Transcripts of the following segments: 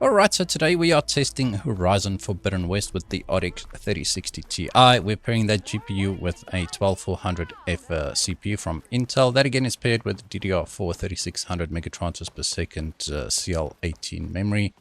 Alright, so today we are testing Horizon Forbidden West with the RTX 3060 Ti. We're pairing that GPU with a 12400F CPU from Intel. That again is paired with DDR4 3600 megatransfers per second CL18 memory.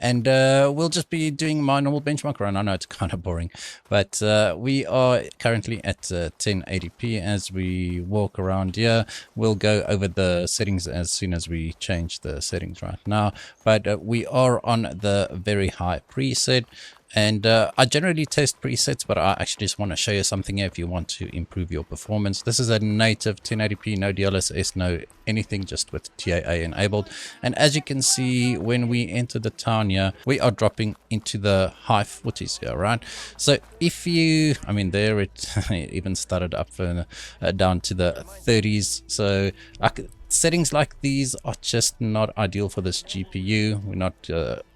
And we'll just be doing my normal benchmark run. I know it's kind of boring, but we are currently at 1080p. As we walk around here, we'll go over the settings as soon as we change the settings right now. But we are on the very high preset. And I generally test presets, but I actually just want to show you something here if you want to improve your performance. This is a native 1080p, no DLSS, no anything, just with TAA enabled. And as you can see, when we enter the town here, we are dropping into the high 40s here, right? So if you, I mean, there it, it even started up down to the 30s. So settings like these are just not ideal for this GPU. We're not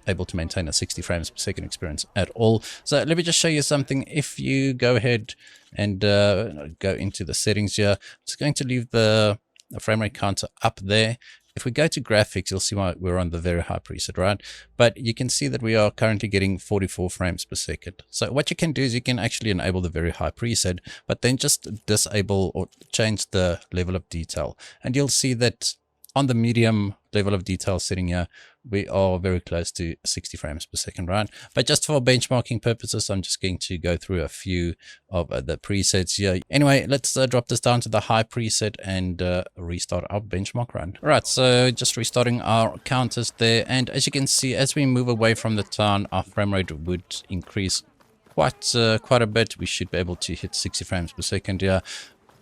able to maintain a 60 frames per second experience at all. So let me just show you something. If you go ahead and go into the settings here, it's going to leave the frame rate counter up there. If we go to graphics, you'll see why we're on the very high preset, right? But you can see that we are currently getting 44 frames per second. So what you can do is you can actually enable the very high preset, but then just disable or change the level of detail. And you'll see that on the medium level of detail setting here, we are very close to 60 frames per second, right? But just for benchmarking purposes, I'm just going to go through a few of the presets here. Anyway, let's drop this down to the high preset and restart our benchmark run. All right, so just restarting our counters there. And as you can see, as we move away from the town, our frame rate would increase quite a bit. We should be able to hit 60 frames per second here.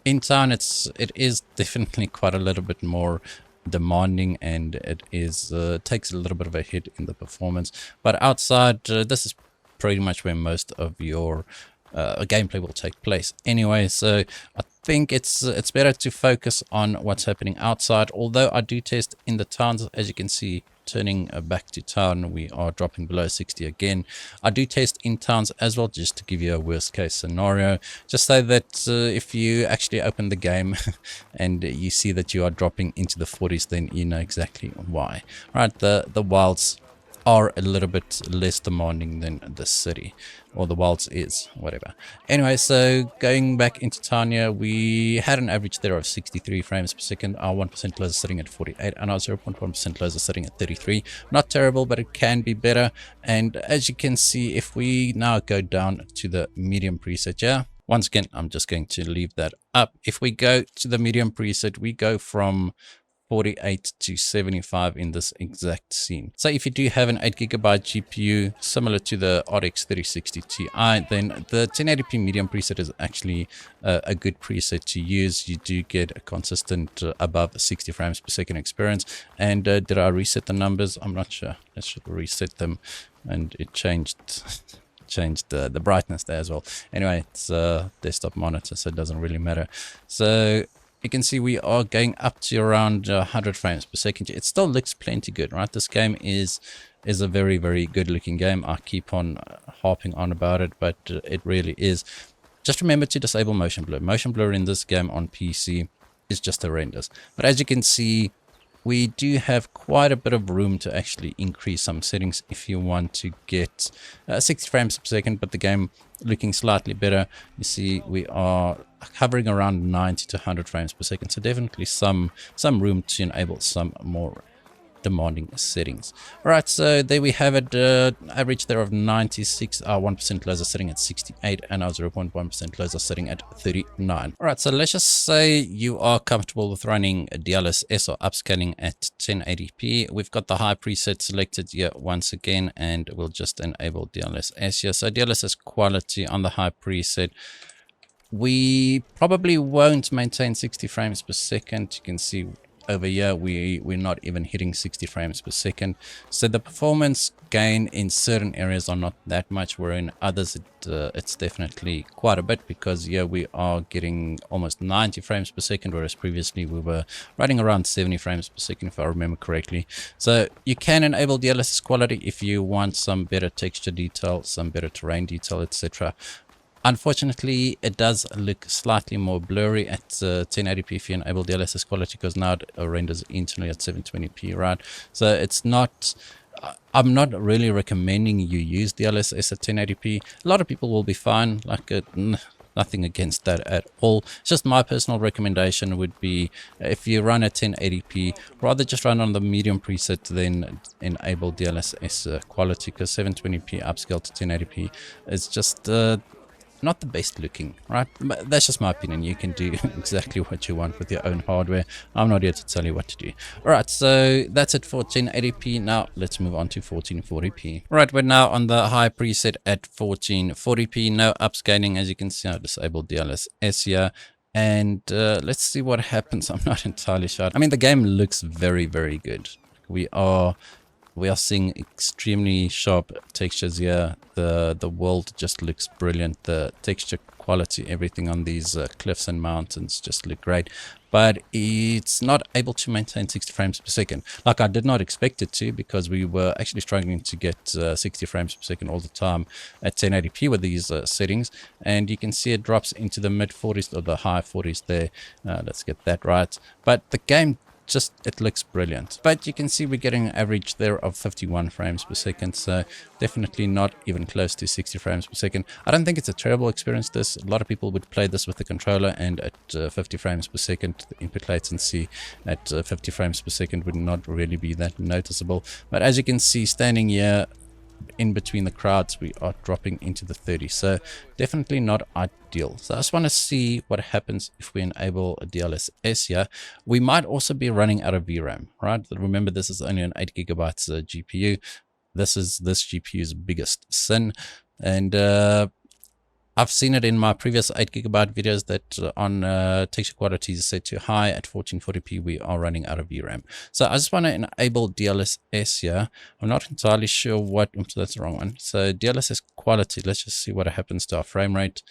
In town, it is definitely quite a little bit more demanding, and it is takes a little bit of a hit in the performance. But outside, this is pretty much where most of your gameplay will take place anyway. So I think it's better to focus on what's happening outside. Although I do test in the towns, as you can see, turning back to town, we are dropping below 60 again. I do test in towns as well, just to give you a worst case scenario, just so that if you actually open the game and you see that you are dropping into the 40s, then you know exactly why. Right, the wilds are a little bit less demanding than the city, or the wilds is, whatever. Anyway, so going back into town here, we had an average there of 63 frames per second. Our 1% lows are sitting at 48, and our 0.1% lows are sitting at 33. Not terrible, but it can be better. And as you can see, if we now go down to the medium preset here, once again, I'm just going to leave that up. If we go to the medium preset, we go from 48 to 75 in this exact scene. So if you do have an 8GB GPU similar to the RTX 3060 Ti, then the 1080p medium preset is actually a good preset to use. You do get a consistent above 60 frames per second experience. And did I reset the numbers? I'm not sure. Let's just reset them, and it changed the brightness there as well. Anyway, it's a desktop monitor, so it doesn't really matter. So you can see we are going up to around 100 frames per second. It still looks plenty good, right? This game is a very, very good looking game. I keep on harping on about it, but it really is. Just remember to disable motion blur. Motion blur in this game on PC is just horrendous. But as you can see, we do have quite a bit of room to actually increase some settings if you want to get 60 frames per second, but the game looking slightly better. You see we are hovering around 90 to 100 frames per second, so definitely some room to enable some more demanding settings. All right, so there we have it. Average there of 96. Our 1% lows are sitting at 68, and our 0.1% lows are sitting at 39. All right, so let's just say you are comfortable with running a DLSS or upscaling at 1080p. We've got the high preset selected here once again, and we'll just enable DLSS here. So DLSS quality on the high preset. We probably won't maintain 60 frames per second. You can see over here we're not even hitting 60 frames per second, so the performance gain in certain areas are not that much, where in others it's definitely quite a bit, because here we are getting almost 90 frames per second, whereas previously we were running around 70 frames per second, if I remember correctly. So you can enable DLSS quality if you want some better texture detail, some better terrain detail, etc. Unfortunately, it does look slightly more blurry at 1080p if you enable DLSS quality, because now it renders internally at 720p, right? So it's not I'm not really recommending you use DLSS at 1080p. A lot of people will be fine, like nothing against that at all. It's just my personal recommendation would be, if you run at 1080p, rather just run on the medium preset than enable DLSS quality, because 720p upscale to 1080p is just not the best looking, right? But that's just my opinion. You can do exactly what you want with your own hardware. I'm not here to tell you what to do. All right, so that's it for 1080p. Now let's move on to 1440p. All right, we're now on the high preset at 1440p. No upscaling. As you can see, I disabled DLSS here. And let's see what happens. I'm not entirely sure. I mean, the game looks very, very good. We are seeing extremely sharp textures here. The world just looks brilliant. The texture quality, everything on these cliffs and mountains just look great. But it's not able to maintain 60 frames per second. Like I did not expect it to, because we were actually struggling to get 60 frames per second all the time at 1080p with these settings. And you can see it drops into the mid 40s or the high 40s there. Let's get that right. But the game, it looks brilliant. But you can see we're getting an average there of 51 frames per second, so definitely not even close to 60 frames per second. I don't think it's a terrible experience. A lot of people would play this with the controller, and at 50 frames per second, the input latency at 50 frames per second would not really be that noticeable. But as you can see, standing here in between the crowds, we are dropping into the 30s, so definitely not ideal. So I just want to see what happens if we enable a DLSS here. We might also be running out of VRAM, right? Remember, this is only an 8 gigabytes GPU. This is this GPU's biggest sin, and I've seen it in my previous 8 gigabyte videos that on texture quality is set to high at 1440p, we are running out of VRAM. So I just want to enable DLSS here. I'm not entirely sure what, oops, that's the wrong one. So DLSS quality, let's just see what happens to our frame rate.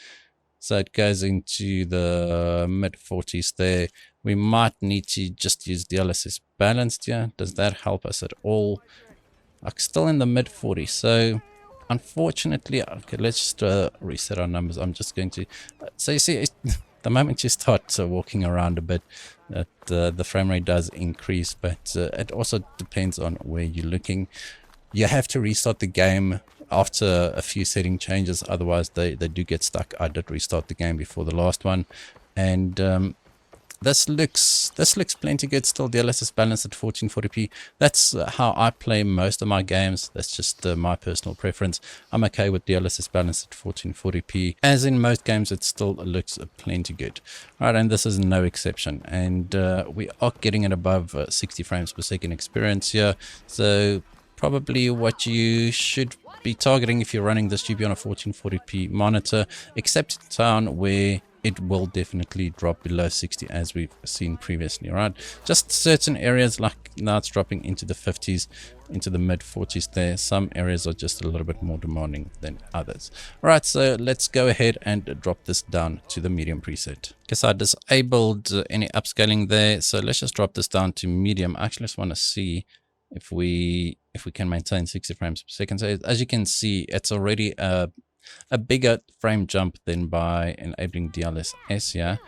So it goes into the mid 40s there. We might need to just use DLSS balanced here. Does that help us at all? I'm still in the mid 40s, so unfortunately, okay, let's just reset our numbers. I'm just going to, so you see, the moment you start walking around a bit, the frame rate does increase, but it also depends on where you're looking. You have to restart the game after a few setting changes, otherwise they do get stuck. I did restart the game before the last one, and this looks plenty good. Still DLSS balanced at 1440p. That's how I play most of my games. That's just my personal preference. I'm okay with DLSS balanced at 1440p. As in most games, it still looks plenty good. All right, and this is no exception. And we are getting an above 60 frames per second experience here. So probably what you should be targeting if you're running this GPU on a 1440p monitor, except in town where it will definitely drop below 60 as we've seen previously, right? Just certain areas, like now it's dropping into the 50s, into the mid 40s there. Some areas are just a little bit more demanding than others. All right, so let's go ahead and drop this down to the medium preset. Because I disabled any upscaling there, so let's just drop this down to medium. I actually just want to see if we can maintain 60 frames per second. So as you can see, it's already a bigger frame jump than by enabling DLSS here,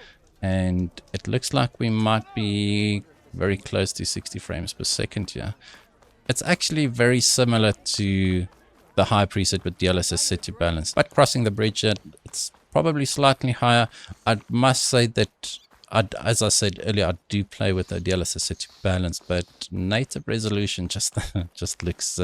and it looks like we might be very close to 60 frames per second here. It's actually very similar to the high preset with DLSS set to balance, but crossing the bridge here, it's probably slightly higher. I must say that as I said earlier, I do play with the DLSS set to balance, but native resolution just looks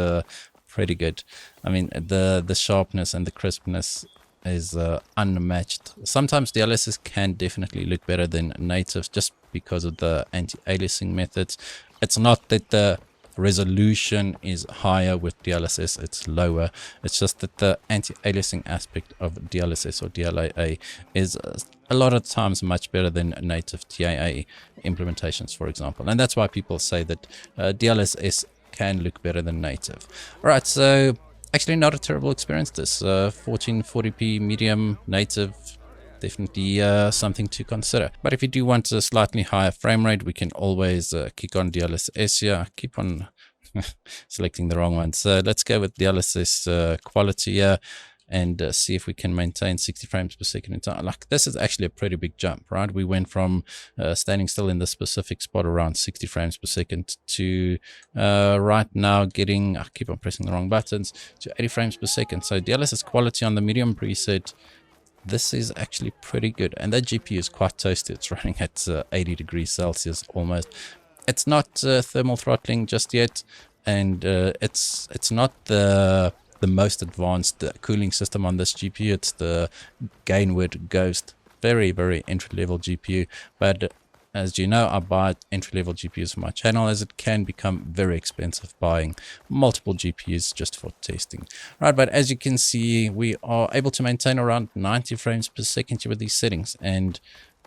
pretty good. I mean, the sharpness and the crispness is unmatched. Sometimes DLSS can definitely look better than native just because of the anti-aliasing methods. It's not that the resolution is higher with DLSS, it's lower. It's just that the anti-aliasing aspect of DLSS or DLAA is a lot of times much better than native TAA implementations, for example. And that's why people say that DLSS can look better than native. All right, so actually not a terrible experience. This 1440p medium native, definitely something to consider. But if you do want a slightly higher frame rate, we can always kick on DLSS here. I keep on selecting the wrong one, so let's go with DLSS quality here. and see if we can maintain 60 frames per second in time. Like, this is actually a pretty big jump, right? We went from standing still in the specific spot around 60 frames per second to right now getting, I keep on pressing the wrong buttons, to 80 frames per second. So DLSS quality on the medium preset, this is actually pretty good. And that GPU is quite toasty. It's running at 80 degrees Celsius almost. It's not thermal throttling just yet, and it's not the most advanced cooling system on this GPU. It's the Gainward Ghost, very entry-level GPU. But as you know, I buy entry-level GPUs for my channel, as it can become very expensive buying multiple GPUs just for testing. Right, but as you can see, we are able to maintain around 90 frames per second with these settings, and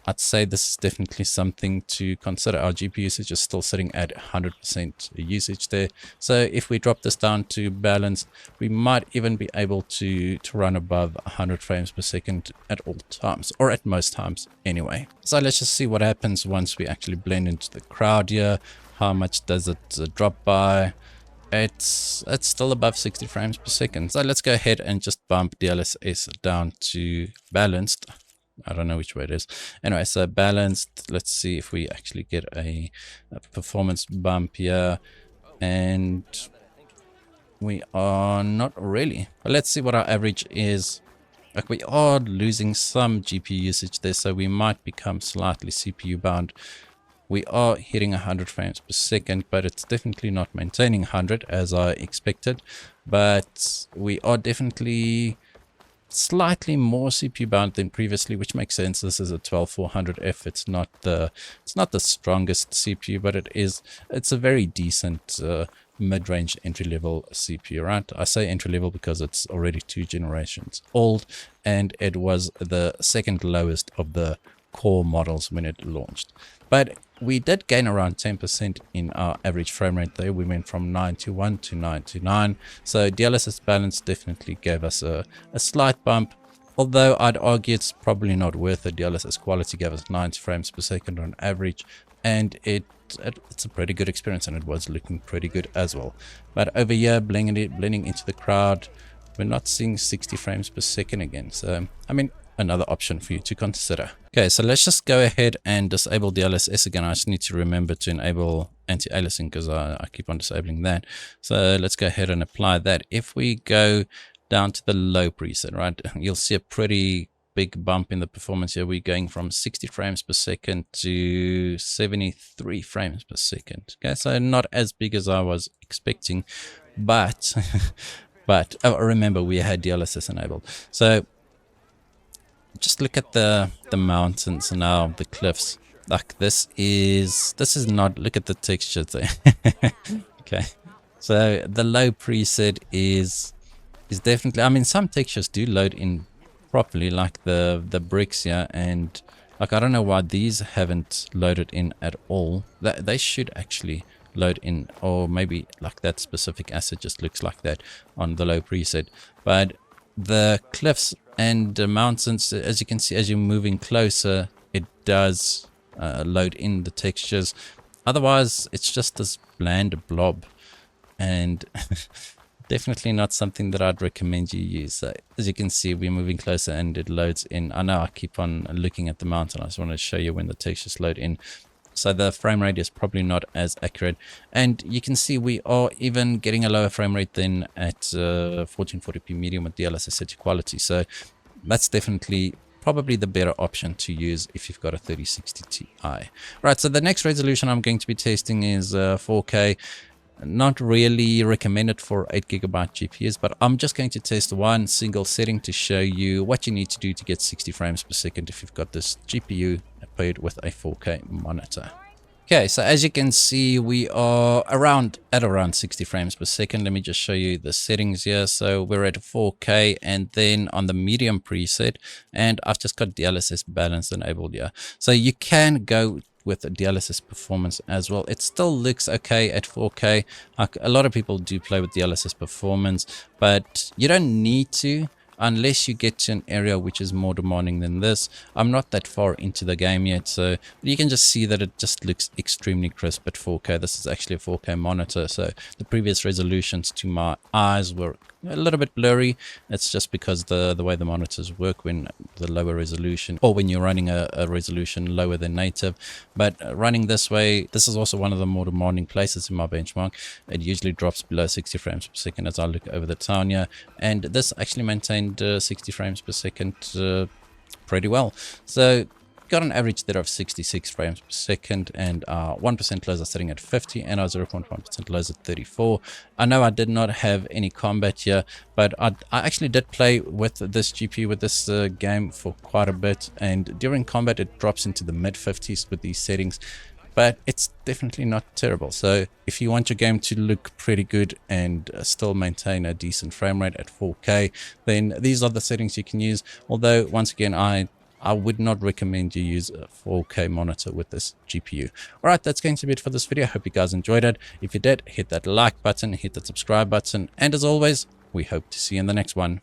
I'd say this is definitely something to consider. Our GPU usage is still sitting at 100% usage there. So if we drop this down to balance, we might even be able to run above 100 frames per second at all times, or at most times anyway. So let's just see what happens once we actually blend into the crowd here. How much does it drop by? It's still above 60 frames per second. So let's go ahead and just bump DLSS down to balanced. I don't know which way it is. Anyway, so balanced. Let's see if we actually get a performance bump here. And we are not really. But let's see what our average is. Like, we are losing some GPU usage there, so we might become slightly CPU bound. We are hitting 100 frames per second, but it's definitely not maintaining 100 as I expected. But we are definitely slightly more CPU bound than previously, which makes sense. This is a 12400F. It's not the strongest CPU, but it's a very decent mid-range entry-level CPU, right? I say entry-level because it's already 2 generations old, and it was the second lowest of the core models when it launched. But we did gain around 10% in our average frame rate there. We went from 921 to 929. So DLSS balance definitely gave us a slight bump. Although I'd argue it's probably not worth it. DLSS quality gave us 90 frames per second on average. And it's a pretty good experience, and it was looking pretty good as well. But over here, blending into the crowd, we're not seeing 60 frames per second again. So, I mean, another option for you to consider. Okay, so let's just go ahead and disable DLSS again. I just need to remember to enable anti-aliasing because I keep on disabling that. So let's go ahead and apply that. If we go down to the low preset, right, you'll see a pretty big bump in the performance here. We're going from 60 frames per second to 73 frames per second. Okay, so not as big as I was expecting, but remember, we had DLSS enabled. So just look at the mountains now, the cliffs. Like, this is not, look at the textures there. Okay, so the low preset is definitely, I mean, some textures do load in properly, like the bricks here, and like, I don't know why these haven't loaded in at all. They should actually load in, or maybe like that specific asset just looks like that on the low preset. But the cliffs and the mountains, as you can see, as you're moving closer, it does load in the textures. Otherwise, it's just this bland blob, and definitely not something that I'd recommend you use. So as you can see, we're moving closer and it loads in. I know I keep on looking at the mountain. I just want to show you when the textures load in. So the frame rate is probably not as accurate, and you can see we are even getting a lower frame rate than at 1440p medium with DLSS set quality. So that's definitely probably the better option to use if you've got a 3060 Ti. Right, so the next resolution I'm going to be testing is 4K. Not really recommended for 8GB GPUs, but I'm just going to test one single setting to show you what you need to do to get 60 frames per second if you've got this GPU paired with a 4K monitor. Okay, so as you can see, we are at around 60 frames per second. Let me just show you the settings here. So we're at 4K, and then on the medium preset, and I've just got DLSS balance enabled here. So you can go with the DLSS performance as well. It still looks okay at 4K. Like, a lot of people do play with DLSS performance, but you don't need to unless you get to an area which is more demanding than this. I'm not that far into the game yet, so you can just see that it just looks extremely crisp at 4K. This is actually a 4K monitor, so the previous resolutions to my eyes were a little bit blurry. It's just because the way the monitors work when the lower resolution, or when you're running a resolution lower than native. But running this way, this is also one of the more demanding places in my benchmark. It usually drops below 60 frames per second as I look over the town here, and this actually maintained 60 frames per second pretty well. So got an average there of 66 frames per second, and 1% lows are sitting at 50, and our 0.1% lows at 34. I know I did not have any combat here, but I actually did play with this GPU, with this game for quite a bit, and during combat it drops into the mid 50s with these settings, but it's definitely not terrible. So if you want your game to look pretty good and still maintain a decent frame rate at 4K, then these are the settings you can use. Although once again, I would not recommend you use a 4K monitor with this GPU. Alright, that's going to be it for this video. I hope you guys enjoyed it. If you did, hit that like button, hit that subscribe button, and as always, we hope to see you in the next one.